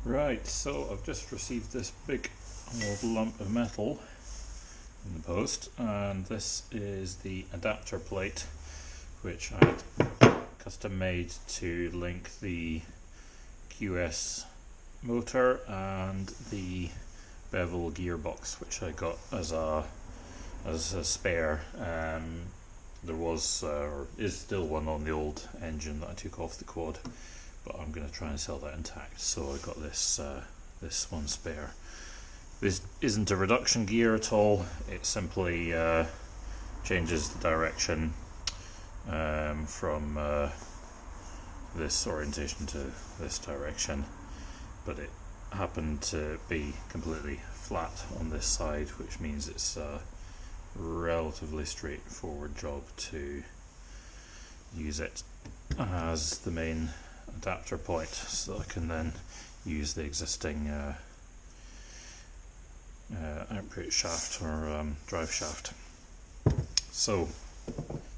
Right, so I've just received this big old lump of metal in the post, and this is the adapter plate which I had custom made to link the QS motor and the bevel gearbox, which I got as a spare. There was or is still one on the old engine that I took off the quad, but I'm going to try and sell that intact, so I got this this one spare. This isn't a reduction gear at all, it simply changes the direction from this orientation to this direction, but it happened to be completely flat on this side, which means it's a relatively straightforward job to use it as the main adapter point, so I can then use the existing output shaft or drive shaft. So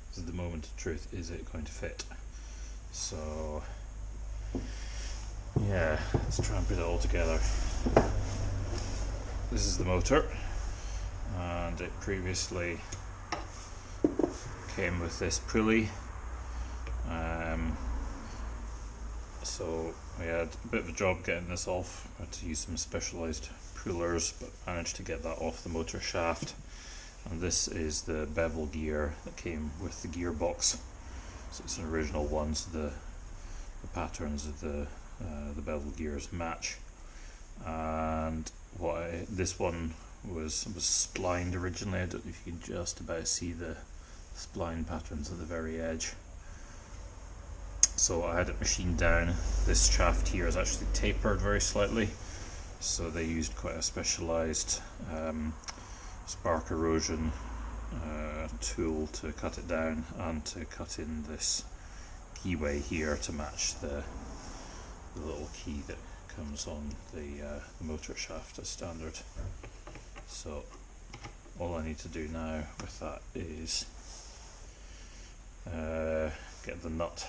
this is the moment of truth: is it going to fit? So yeah, let's try and put it all together. This is the motor, and it previously came with this pulley. So we had a bit of a job getting this off. I had to use some specialised pullers, but managed to get that off the motor shaft. And this is the bevel gear that came with the gearbox. So it's an original one, so the patterns of the bevel gears match. And this one was splined originally. I don't know if you can just about see the spline patterns at the very edge. So I had it machined down. This shaft here is actually tapered very slightly, so they used quite a specialised spark erosion tool to cut it down, and to cut in this keyway here to match the little key that comes on the motor shaft as standard. So all I need to do now with that is get the nut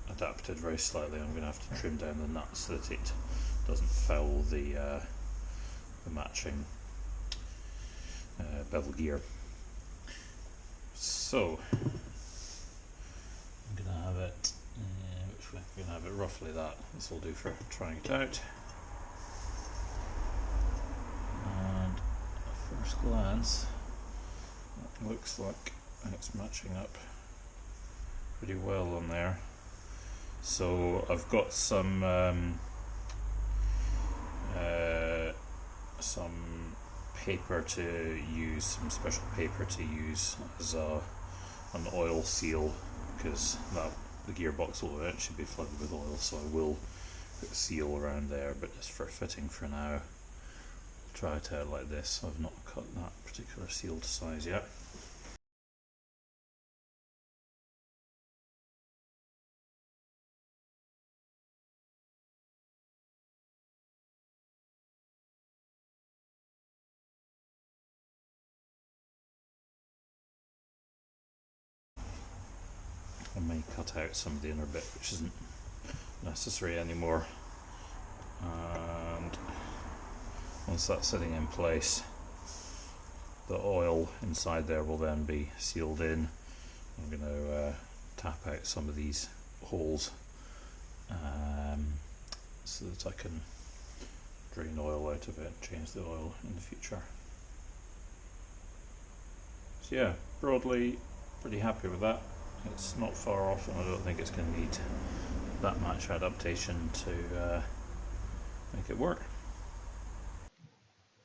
adapted very slightly. I'm going to have to trim down the nut so that it doesn't foul the matching bevel gear. So I'm going to have it which way? I'm going to have it roughly that. This will do for trying it out. And at first glance it looks like it's matching up pretty well on there. So I've got some paper to use, some special paper to use as an oil seal, because the gearbox will eventually be flooded with oil, so I will put a seal around there, but just for fitting for now, I'll try it out like this. I've not cut that particular seal to size yet. I may cut out some of the inner bit which isn't necessary anymore, and once that's sitting in place, the oil inside there will then be sealed in. I'm going to tap out some of these holes so that I can drain oil out of it and change the oil in the future. So yeah, broadly pretty happy with that. It's not far off, and I don't think it's going to need that much adaptation to make it work.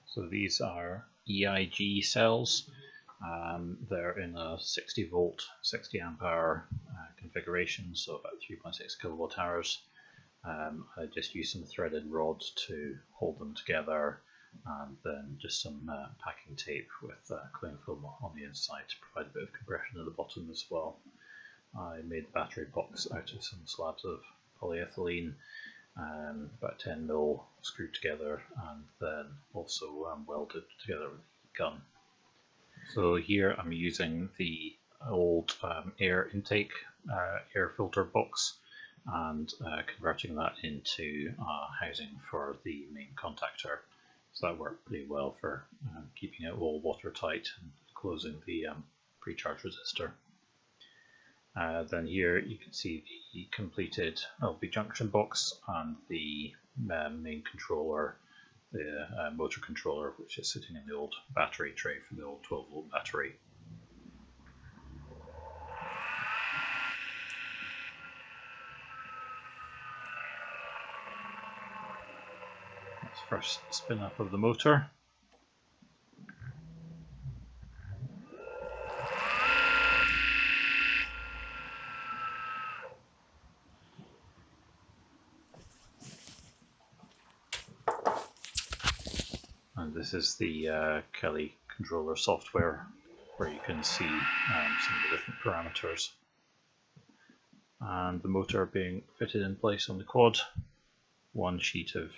So these are EIG cells. They're in a 60 volt, 60 amp hour configuration, so about 3.6 kilowatt hours. I just used some threaded rods to hold them together, and then just some packing tape with cling film on the inside to provide a bit of compression at the bottom as well. I made the battery box out of some slabs of polyethylene, about 10 mil screwed together, and then also welded together with a gun. So here I'm using the old air intake air filter box and converting that into housing for the main contactor. So that worked pretty well for keeping it all watertight and closing the pre-charge resistor. Then here you can see the completed LV junction box and the main controller, the motor controller, which is sitting in the old battery tray for the old 12-volt battery. Let's first spin up of the motor. And this is the Kelly controller software, where you can see some of the different parameters. And the motor being fitted in place on the quad. One sheet of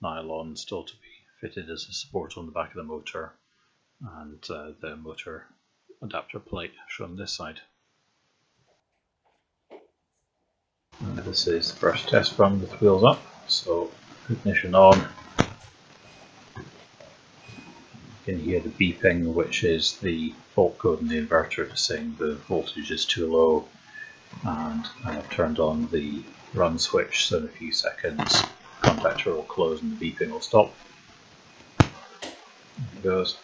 nylon still to be fitted as a support on the back of the motor, and the motor adapter plate shown on this side. And this is the first test run with wheels up, so ignition on. You can hear the beeping, which is the fault code in the inverter saying the voltage is too low, and I've turned on the run switch, so in a few seconds the contactor will close and the beeping will stop. There it goes.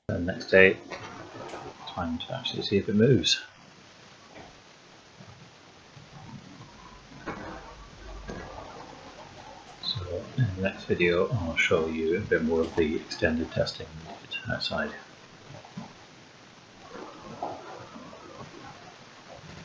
The next day, time to actually see if it moves. So in the next video I'll show you a bit more of the extended testing we did outside.